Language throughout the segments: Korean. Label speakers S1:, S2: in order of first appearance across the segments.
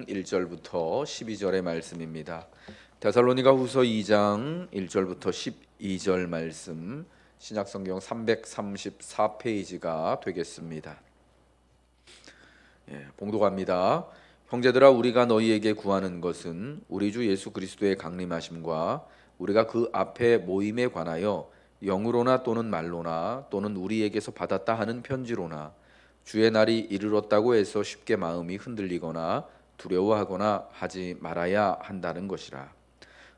S1: 1절부터 12절의 말씀입니다. 데살로니가후서 2장 1절부터 12절 말씀, 신약성경 334페이지가 되겠습니다. 봉독합니다. 형제들아, 우리가 너희에게 구하는 것은 우리 주 예수 그리스도의 강림하심과 우리가 그 앞에 모임에 관하여 영으로나 또는 말로나 또는 우리에게서 받았다 하는 편지로나 주의 날이 이르렀다고 해서 쉽게 마음이 흔들리거나 두려워하거나 하지 말아야 한다는 것이라.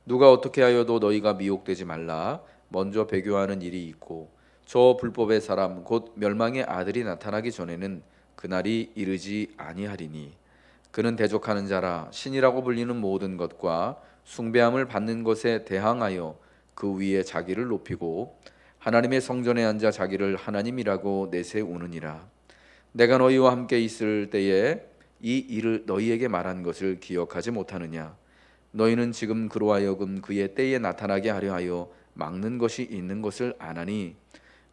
S1: 누가 어떻게 하여도 너희가 미혹되지 말라. 먼저 배교하는 일이 있고 저 불법의 사람 곧 멸망의 아들이 나타나기 전에는 그날이 이르지 아니하리니 그는 대적하는 자라. 신이라고 불리는 모든 것과 숭배함을 받는 것에 대항하여 그 위에 자기를 높이고 하나님의 성전에 앉아 자기를 하나님이라고 내세우느니라. 내가 너희와 함께 있을 때에 이 일을 너희에게 말한 것을 기억하지 못하느냐. 너희는 지금 그로 하여금 그의 때에 나타나게 하려 하여 막는 것이 있는 것을 아나니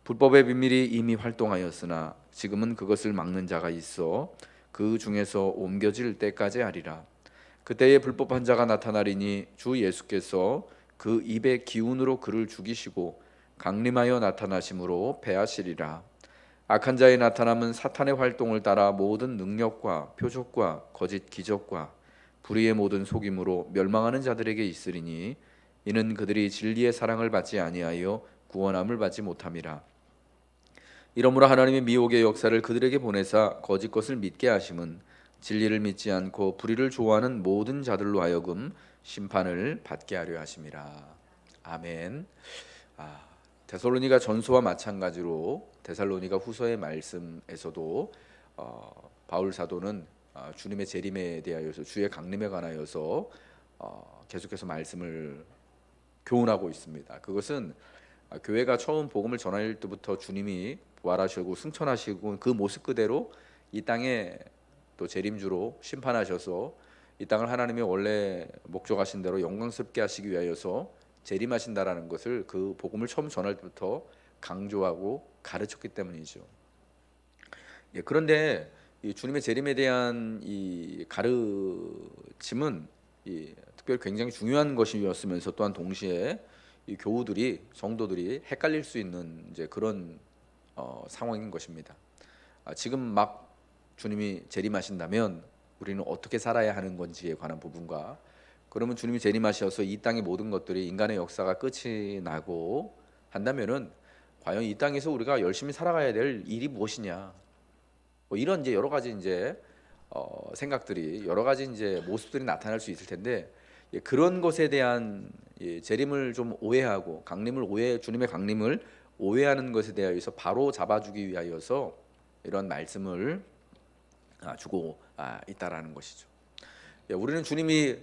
S1: 불법의 비밀이 이미 활동하였으나 지금은 그것을 막는 자가 있어 그 중에서 옮겨질 때까지 하리라. 그때에 불법한 자가 나타나리니 주 예수께서 그 입의 기운으로 그를 죽이시고 강림하여 나타나심으로 패하시리라. 악한 자의 나타남은 사탄의 활동을 따라 모든 능력과 표적과 거짓 기적과 불의의 모든 속임으로 멸망하는 자들에게 있으리니 이는 그들이 진리의 사랑을 받지 아니하여 구원함을 받지 못함이라. 이러므로 하나님의 미혹의 역사를 그들에게 보내사 거짓 것을 믿게 하심은 진리를 믿지 않고 불의를 좋아하는 모든 자들로 하여금 심판을 받게 하려 하심이라. 아멘. 데살로니가 전서와 마찬가지로 데살로니가 후서의 말씀에서도 바울 사도는 주님의 재림에 대하여서 주의 강림에 관하여서 계속해서 말씀을 교훈하고 있습니다. 그것은 교회가 처음 복음을 전할 때부터 주님이 부활하시고 승천하시고 그 모습 그대로 이 땅에 또 재림주로 심판하셔서 이 땅을 하나님의 원래 목적하신 대로 영광스럽게 하시기 위하여서 재림하신다라는 것을 그 복음을 처음 전할 때부터 강조하고 가르쳤기 때문이죠. 그런데 이 주님의 재림에 대한 이 가르침은 특별히 굉장히 중요한 것이었으면서 또한 동시에 이 교우들이 성도들이 헷갈릴 수 있는 이제 그런 상황인 것입니다. 지금 막 주님이 재림하신다면 우리는 어떻게 살아야 하는 건지에 관한 부분과 그러면 주님이 재림하셔서 이 땅의 모든 것들이 인간의 역사가 끝이 나고 한다면은 과연 이 땅에서 우리가 열심히 살아가야 될 일이 무엇이냐? 뭐 이런 이제 여러 가지 이제 생각들이 여러 가지 이제 모습들이 나타날 수 있을 텐데 그런 것에 대한 재림을 좀 오해하고 주님의 강림을 오해하는 것에 대하여서 바로 잡아주기 위하여서 이런 말씀을 주고 있다라는 것이죠. 우리는 주님이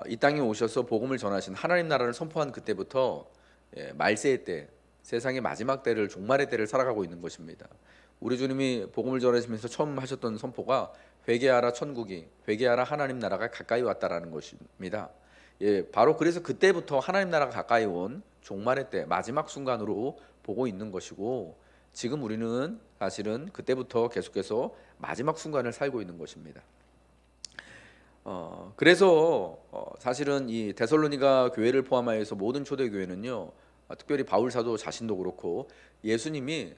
S1: 이 땅에 오셔서 복음을 전하신 하나님 나라를 선포한 그때부터 말세의 때, 세상의 마지막 때를 종말의 때를 살아가고 있는 것입니다. 우리 주님이 복음을 전하시면서 처음 하셨던 선포가 회개하라 천국이, 회개하라 하나님 나라가 가까이 왔다라는 것입니다. 바로 그래서 그때부터 하나님 나라가 가까이 온 종말의 때 마지막 순간으로 보고 있는 것이고 지금 우리는 사실은 그때부터 계속해서 마지막 순간을 살고 있는 것입니다. 그래서 사실은 이 데살로니가 교회를 포함하여서 모든 초대 교회는요, 특별히 바울 사도 자신도 그렇고 예수님이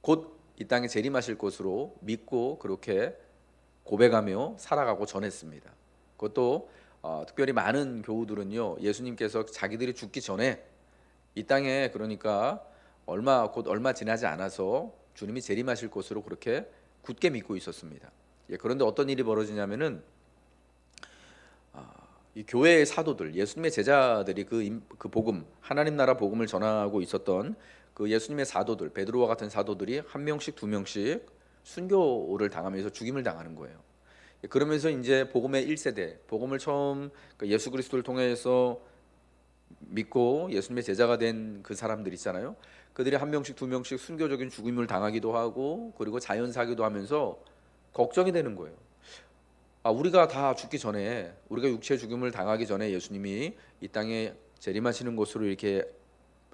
S1: 곧 이 땅에 재림하실 것으로 믿고 그렇게 고백하며 살아가고 전했습니다. 그것도 특별히 많은 교우들은요, 예수님께서 자기들이 죽기 전에 이 땅에 그러니까 얼마 지나지 않아서 주님이 재림하실 것으로 그렇게 굳게 믿고 있었습니다. 그런데 어떤 일이 벌어지냐면은 이 교회의 사도들, 예수님의 제자들이 그 복음, 하나님 나라 복음을 전하고 있었던 그 예수님의 사도들, 베드로와 같은 사도들이 한 명씩 두 명씩 순교를 당하면서 죽임을 당하는 거예요. 그러면서 이제 복음의 1세대, 복음을 처음 예수 그리스도를 통해서 믿고 예수님의 제자가 된 그 사람들 있잖아요. 그들이 한 명씩 두 명씩 순교적인 죽임을 당하기도 하고 그리고 자연 사기도 하면서 걱정이 되는 거예요. 우리가 다 죽기 전에 우리가 육체 죽임을 당하기 전에 예수님이 이 땅에 재림하시는 것으로 이렇게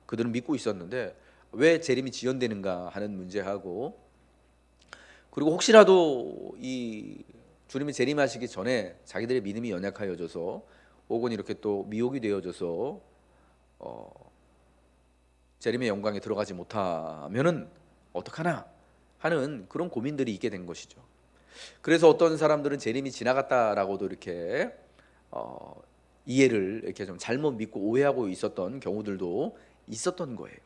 S1: 그들은 믿고 있었는데 왜 재림이 지연되는가 하는 문제하고 그리고 혹시라도 이 주님이 재림하시기 전에 자기들의 믿음이 연약하여져서 혹은 이렇게 또 미혹이 되어져서 재림의 영광에 들어가지 못하면은 어떡하나 하는 그런 고민들이 있게 된 것이죠. 그래서 어떤 사람들은 재림이 지나갔다라고도 이렇게 이해를 이렇게 좀 잘못 믿고 오해하고 있었던 경우들도 있었던 거예요.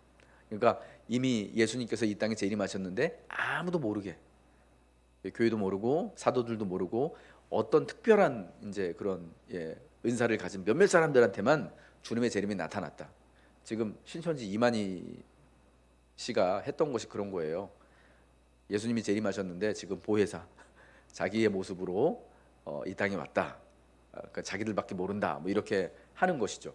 S1: 그러니까 이미 예수님께서 이 땅에 재림하셨는데 아무도 모르게, 교회도 모르고 사도들도 모르고 어떤 특별한 이제 그런 은사를 가진 몇몇 사람들한테만 주님의 재림이 나타났다. 지금 신천지 이만희 씨가 했던 것이 그런 거예요. 예수님이 재림하셨는데 지금 보혜사 자기의 모습으로 이 땅에 왔다. 그러니까 자기들밖에 모른다. 뭐 이렇게 하는 것이죠.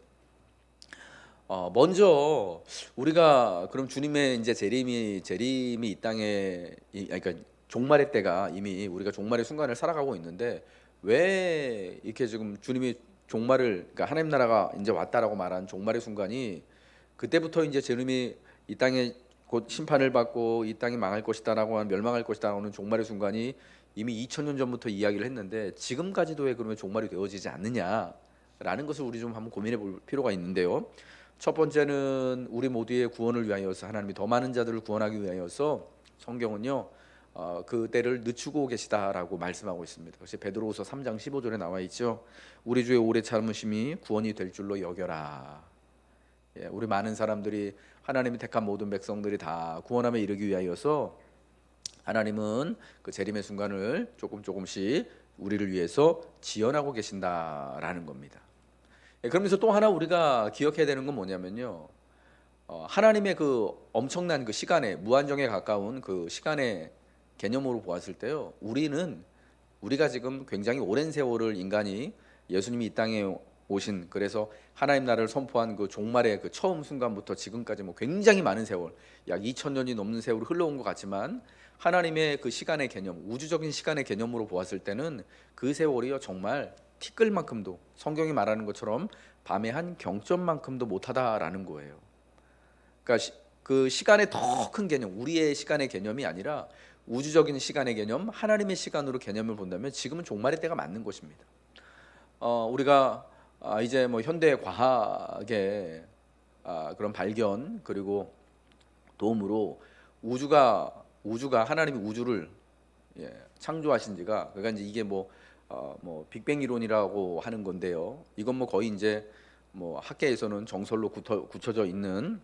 S1: 먼저 우리가 그럼 주님의 이제 재림이 이 땅에 그러니까 종말의 때가 이미 우리가 종말의 순간을 살아가고 있는데 왜 이렇게 지금 주님이 종말을 그러니까 하나님 나라가 이제 왔다라고 말한 종말의 순간이 그때부터 이제 주님이 이 땅에 곧 심판을 받고 이 땅이 망할 것이다라고 하는 멸망할 것이다라고 하는 종말의 순간이 이미 2000년 전부터 이야기를 했는데 지금까지도 왜 그러면 종말이 되어지지 않느냐라는 것을 우리 좀 한번 고민해 볼 필요가 있는데요. 첫 번째는 우리 모두의 구원을 위하여서 하나님이 더 많은 자들을 구원하기 위하여서 성경은요 그 때를 늦추고 계시다라고 말씀하고 있습니다. 그것이 베드로후서 3장 15절에 나와 있죠. 우리 주의 오래 참으심이 구원이 될 줄로 여겨라. 우리 많은 사람들이 하나님이 택한 모든 백성들이 다 구원함에 이르기 위하여서 하나님은 그 재림의 순간을 조금씩 우리를 위해서 지연하고 계신다라는 겁니다. 그러면서 또 하나 우리가 기억해야 되는 건 뭐냐면요. 하나님의 그 엄청난 그 시간에 무한정에 가까운 그 시간의 개념으로 보았을 때요. 우리가 지금 굉장히 오랜 세월을 인간이 예수님이 이 땅에 오신 그래서 하나님 나라를 선포한 그 종말의 그 처음 순간부터 지금까지 뭐 굉장히 많은 세월, 약 2000년이 넘는 세월이 흘러온 것 같지만 하나님의 그 시간의 개념, 우주적인 시간의 개념으로 보았을 때는 그 세월이요 정말 티끌만큼도 성경이 말하는 것처럼 밤의 한 경점만큼도 못하다라는 거예요. 그러니까 그 시간의 더 큰 개념, 우리의 시간의 개념이 아니라 우주적인 시간의 개념, 하나님의 시간으로 개념을 본다면 지금은 종말의 때가 맞는 것입니다. 우리가 이제 뭐 현대 과학의 그런 발견 그리고 도움으로 우주가 하나님이 우주를 창조하신 지가 그러니까 이제 이게 뭐 빅뱅 이론이라고 하는 건데요. 이건 뭐 거의 이제 뭐 학계에서는 정설로 굳혀져 있는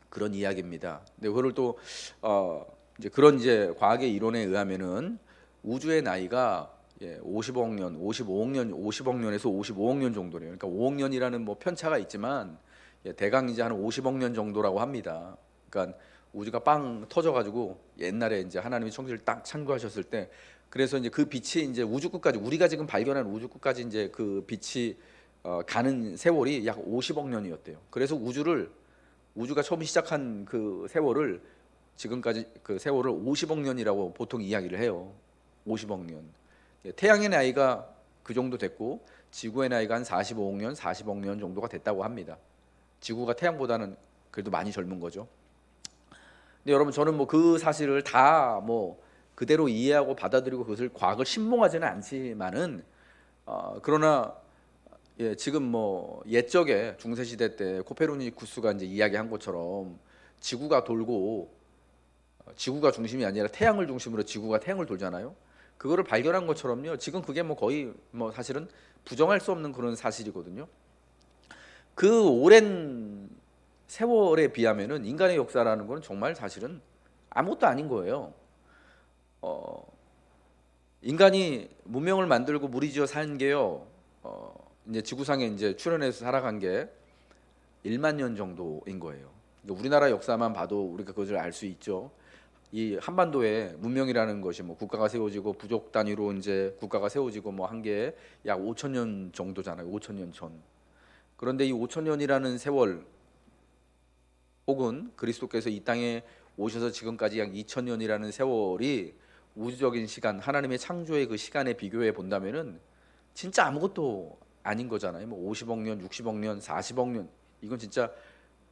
S1: 그런 이야기입니다. 근데 그걸 또 이제 그런 이제 과학의 이론에 의하면은 우주의 나이가 50억 년, 55억 년, 50억 년에서 55억 년 정도래요. 그러니까 5억 년이라는 뭐 편차가 있지만 대강 이제 한 50억 년 정도라고 합니다. 그러니까 우주가 빵 터져가지고 옛날에 이제 하나님이 천지를 딱 창조하셨을 때 그래서 이제 그 빛이 이제 우주 끝까지 우리가 지금 발견한 우주 끝까지 이제 그 빛이 가는 세월이 약 50억 년이었대요. 그래서 우주가 처음 시작한 그 세월을 지금까지 그 세월을 50억 년이라고 보통 이야기를 해요. 50억 년. 태양의 나이가 그 정도 됐고 지구의 나이가 한 45억 년, 40억 년 정도가 됐다고 합니다. 지구가 태양보다는 그래도 많이 젊은 거죠. 근데 여러분 저는 뭐 그 사실을 다 뭐 그대로 이해하고 받아들이고 그것을 과학을 신봉하지는 않지만은 그러나 지금 뭐 옛적에 중세 시대 때 코페르니쿠스가 이제 이야기한 것처럼 지구가 돌고 지구가 중심이 아니라 태양을 중심으로 지구가 태양을 돌잖아요. 그거를 발견한 것처럼요. 지금 그게 뭐 거의 뭐 사실은 부정할 수 없는 그런 사실이거든요. 그 오랜 세월에 비하면은 인간의 역사라는 건 정말 사실은 아무것도 아닌 거예요. 인간이 문명을 만들고 무리지어 산 게요. 이제 지구상에 이제 출현해서 살아간 게 1만 년 정도인 거예요. 그러니까 우리나라 역사만 봐도 우리가 그것을 알 수 있죠. 이 한반도에 문명이라는 것이 뭐 국가가 세워지고 부족 단위로 이제 국가가 세워지고 뭐 한 게 약 5천 년 정도잖아요. 5천 년 전. 그런데 이 5천 년이라는 세월 혹은 그리스도께서 이 땅에 오셔서 지금까지 약 2천 년이라는 세월이 우주적인 시간, 하나님의 창조의 그 시간에 비교해 본다면은 진짜 아무것도 아닌 거잖아요. 뭐 50억 년, 60억 년, 40억 년 이건 진짜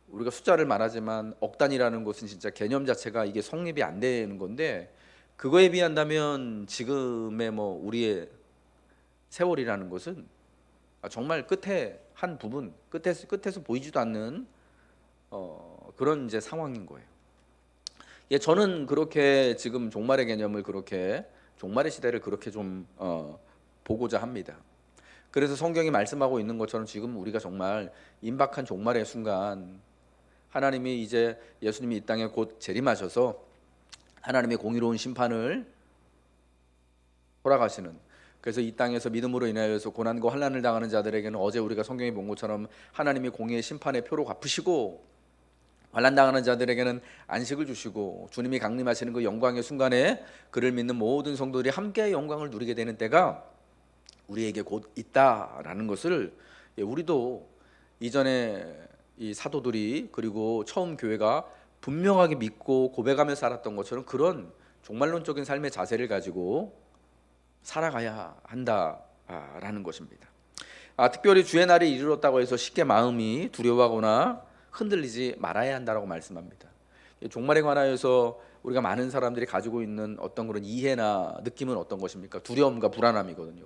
S1: 우리가 숫자를 말하지만 억 단위라는 것은 진짜 개념 자체가 이게 성립이 안 되는 건데 그거에 비한다면 지금의 우리의 세월이라는 것은 정말 끝에 한 부분, 끝에서 보이지도 않는 그런 이제 상황인 거예요. 예, 저는 그렇게 지금 종말의 개념을 그렇게 종말의 시대를 그렇게 좀 보고자 합니다. 그래서 성경이 말씀하고 있는 것처럼 지금 우리가 정말 임박한 종말의 순간, 하나님이 이제 예수님이 이 땅에 곧 재림하셔서 하나님의 공의로운 심판을 돌아가시는, 그래서 이 땅에서 믿음으로 인하여서 고난과 환난을 당하는 자들에게는 어제 우리가 성경에 본 것처럼 하나님이 공의의 심판의 표로 갚으시고, 환난 당하는 자들에게는 안식을 주시고, 주님이 강림하시는 그 영광의 순간에 그를 믿는 모든 성도들이 함께 영광을 누리게 되는 때가 우리에게 곧 있다라는 것을, 우리도 이전에 이 사도들이 그리고 처음 교회가 분명하게 믿고 고백하며 살았던 것처럼 그런 종말론적인 삶의 자세를 가지고 살아가야 한다라는 것입니다. 특별히 주의 날이 이르렀다고 해서 쉽게 마음이 두려워하거나 흔들리지 말아야 한다라고 말씀합니다. 종말에 관하여서 우리가 많은 사람들이 가지고 있는 어떤 그런 이해나 느낌은 어떤 것입니까? 두려움과 불안함이거든요.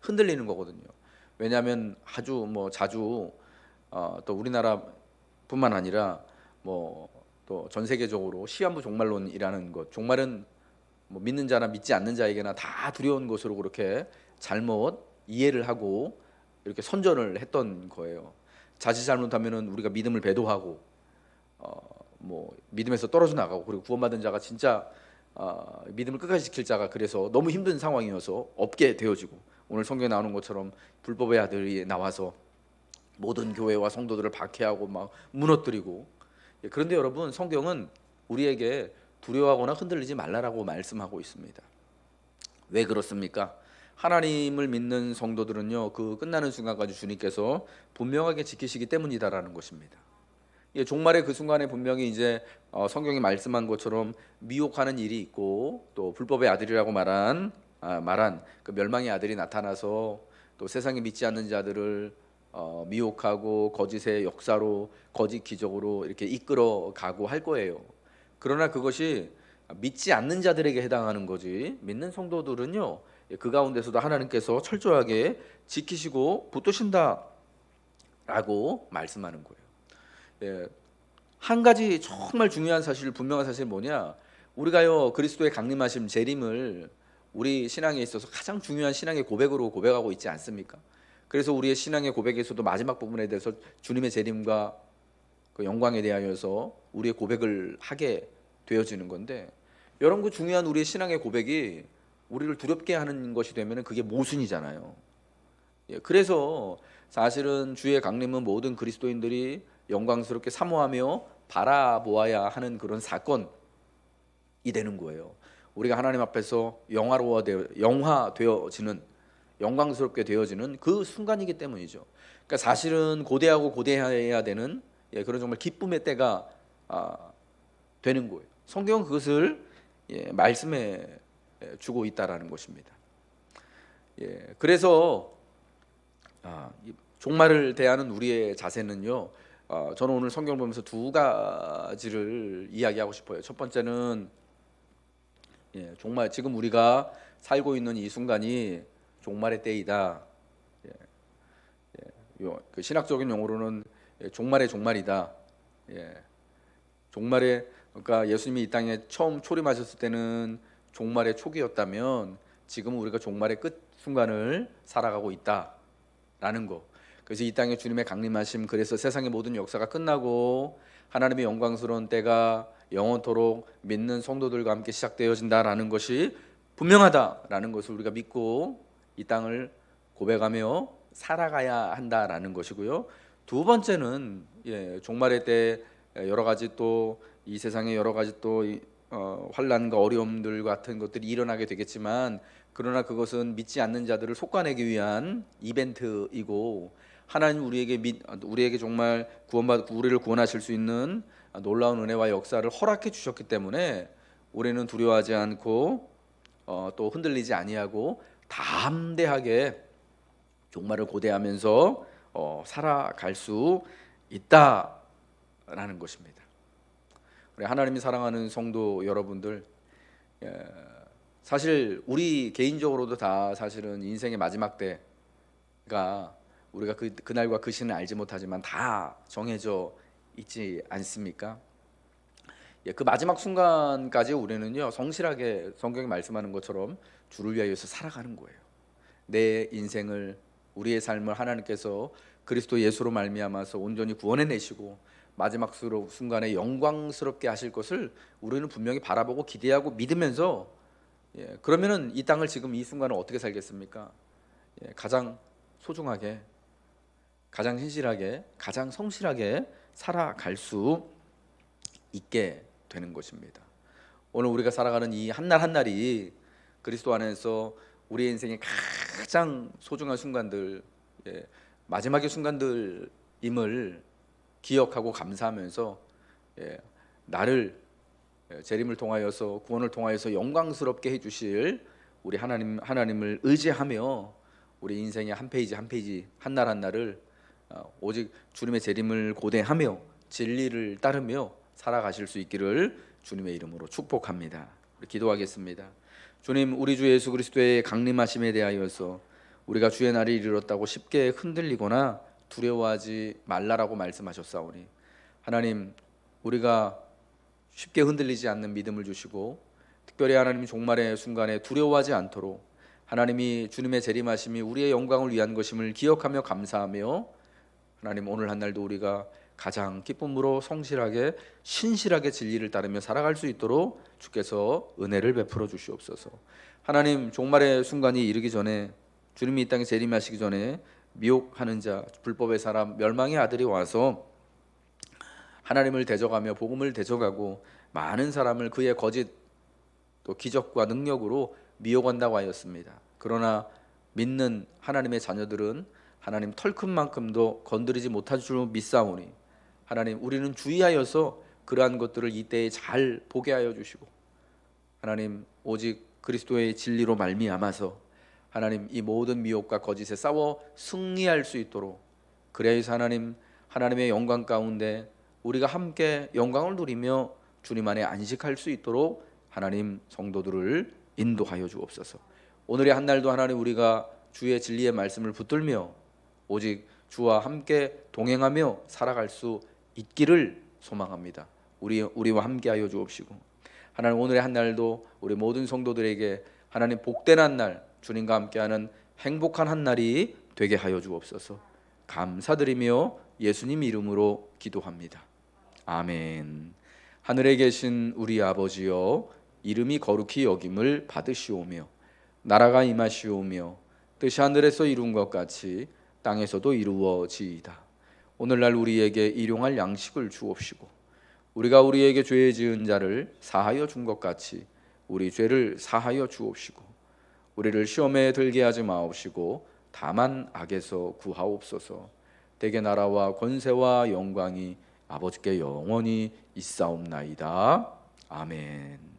S1: 흔들리는 거거든요. 왜냐하면 아주 자주 또 우리나라뿐만 아니라 또 전 세계적으로 시한부 종말론이라는 것, 종말은 믿는 자나 믿지 않는 자에게나 다 두려운 것으로 그렇게 잘못 이해를 하고 이렇게 선전을 했던 거예요. 자칫 잘못하면은 우리가 믿음을 배도하고 믿음에서 떨어져 나가고, 그리고 구원받은 자가 진짜 믿음을 끝까지 지킬 자가 그래서 너무 힘든 상황이어서 없게 되어지고, 오늘 성경에 나오는 것처럼 불법의 아들이 나와서 모든 교회와 성도들을 박해하고 막 무너뜨리고. 그런데 여러분, 성경은 우리에게 두려워하거나 흔들리지 말라라고 말씀하고 있습니다. 왜 그렇습니까? 하나님을 믿는 성도들은요, 그 끝나는 순간까지 주님께서 분명하게 지키시기 때문이다라는 것입니다. 종말의 그 순간에 분명히 이제 성경이 말씀한 것처럼 미혹하는 일이 있고, 또 불법의 아들이라고 말한 그 멸망의 아들이 나타나서 또 세상에 믿지 않는 자들을 미혹하고 거짓의 역사로, 거짓 기적으로 이렇게 이끌어 가고 할 거예요. 그러나 그것이 믿지 않는 자들에게 해당하는 거지, 믿는 성도들은요, 그 가운데서도 하나님께서 철저하게 지키시고 붙드신다라고 말씀하는 거예요. 한 가지 정말 중요한 사실, 분명한 사실이 뭐냐? 우리가요, 그리스도의 강림하심, 재림을 우리 신앙에 있어서 가장 중요한 신앙의 고백으로 고백하고 있지 않습니까? 그래서 우리의 신앙의 고백에서도 마지막 부분에 대해서 주님의 재림과 그 영광에 대하여서 우리의 고백을 하게 되어지는 건데, 여러분, 그 중요한 우리의 신앙의 고백이 우리를 두렵게 하는 것이 되면 그게 모순이잖아요. 그래서 사실은 주의 강림은 모든 그리스도인들이 영광스럽게 사모하며 바라보아야 하는 그런 사건이 되는 거예요. 우리가 하나님 앞에서 영화되어지는, 영광스럽게 되어지는 그 순간이기 때문이죠. 그러니까 사실은 고대하고 고대해야 되는 그런 정말 기쁨의 때가 되는 거예요. 성경은 그것을 말씀해 주고 있다라는 것입니다. 그래서 종말을 대하는 우리의 자세는요, 저는 오늘 성경 보면서 두 가지를 이야기하고 싶어요. 첫 번째는 종말, 지금 우리가 살고 있는 이 순간이 종말의 때이다. 그 신학적인 용어로는 종말의 종말이다. 종말의, 그러니까 예수님이 이 땅에 처음 초림하셨을 때는 종말의 초기였다면 지금 우리가 종말의 끝 순간을 살아가고 있다라는 거. 그래서 이 땅에 주님의 강림하심, 그래서 세상의 모든 역사가 끝나고 하나님의 영광스러운 때가 영원토록 믿는 성도들과 함께 시작되어진다라는 것이 분명하다라는 것을 우리가 믿고 이 땅을 고백하며 살아가야 한다라는 것이고요. 두 번째는 종말의 때 여러 가지 또 이 세상에 여러 가지 또 환난과 어려움들 같은 것들이 일어나게 되겠지만, 그러나 그것은 믿지 않는 자들을 속아내기 위한 이벤트이고, 하나님 우리에게 정말 우리를 구원하실 수 있는 놀라운 은혜와 역사를 허락해 주셨기 때문에 우리는 두려워하지 않고 또 흔들리지 아니하고 담대하게 종말을 고대하면서 살아갈 수 있다라는 것입니다. 우리 하나님이 사랑하는 성도 여러분들, 사실 우리 개인적으로도 다 사실은 인생의 마지막 때가 우리가 그날과 그 시는 알지 못하지만 다 정해져 있지 않습니까? 그 마지막 순간까지 우리는요 성실하게 성경이 말씀하는 것처럼 주를 위하여서 살아가는 거예요. 내 인생을, 우리의 삶을 하나님께서 그리스도 예수로 말미암아서 온전히 구원해 내시고 마지막 순간에 영광스럽게 하실 것을 우리는 분명히 바라보고 기대하고 믿으면서, 그러면은 이 땅을 지금 이 순간을 어떻게 살겠습니까? 가장 소중하게, 가장 신실하게, 가장 성실하게 살아갈 수 있게 되는 것입니다. 오늘 우리가 살아가는 이 한 날 한 날이 그리스도 안에서 우리의 인생의 가장 소중한 순간들, 마지막의 순간들임을 기억하고 감사하면서, 나를 재림을 통하여서, 구원을 통하여서 영광스럽게 해주실 우리 하나님을 의지하며 우리 인생의 한 페이지 한 페이지, 한 날 한 날을 오직 주님의 재림을 고대하며 진리를 따르며 살아가실 수 있기를 주님의 이름으로 축복합니다. 우리 기도하겠습니다. 주님, 우리 주 예수 그리스도의 강림하심에 대하여서 우리가 주의 날이 이르렀다고 쉽게 흔들리거나 두려워하지 말라라고 말씀하셨사오니, 하나님, 우리가 쉽게 흔들리지 않는 믿음을 주시고 특별히 하나님 종말의 순간에 두려워하지 않도록, 하나님이 주님의 재림하심이 우리의 영광을 위한 것임을 기억하며 감사하며, 하나님 오늘 한 날도 우리가 가장 기쁨으로 성실하게 신실하게 진리를 따르며 살아갈 수 있도록 주께서 은혜를 베풀어 주시옵소서. 하나님, 종말의 순간이 이르기 전에, 주님이 이 땅에 재림하시기 전에 미혹하는 자, 불법의 사람, 멸망의 아들이 와서 하나님을 대적하며 복음을 대적하고 많은 사람을 그의 거짓 또 기적과 능력으로 미혹한다고 하였습니다. 그러나 믿는 하나님의 자녀들은 하나님 털큰만큼도 건드리지 못할 줄 믿사오니, 하나님 우리는 주의하여서 그러한 것들을 이때에 잘 보게 하여 주시고, 하나님 오직 그리스도의 진리로 말미암아서 하나님 이 모든 미혹과 거짓에 싸워 승리할 수 있도록, 그래야서 하나님의 영광 가운데 우리가 함께 영광을 누리며 주님 안에 안식할 수 있도록 하나님 성도들을 인도하여 주옵소서. 오늘의 한 날도 하나님 우리가 주의 진리의 말씀을 붙들며 오직 주와 함께 동행하며 살아갈 수 있기를 소망합니다. 우리와 함께하여 주옵시고, 하나님 오늘의 한 날도 우리 모든 성도들에게 하나님 복된 한 날, 주님과 함께하는 행복한 한 날이 되게 하여 주옵소서. 감사드리며 예수님 이름으로 기도합니다. 아멘. 하늘에 계신 우리 아버지여, 이름이 거룩히 여김을 받으시오며 나라가 임하시오며 뜻이 하늘에서 이룬 것 같이 땅에서도 이루어지이다. 오늘날 우리에게 일용할 양식을 주옵시고, 우리가 우리에게 죄 지은 자를 사하여 준 것 같이 우리 죄를 사하여 주옵시고, 우리를 시험에 들게 하지 마옵시고 다만 악에서 구하옵소서. 대개 나라와 권세와 영광이 아버지께 영원히 있사옵나이다. 아멘.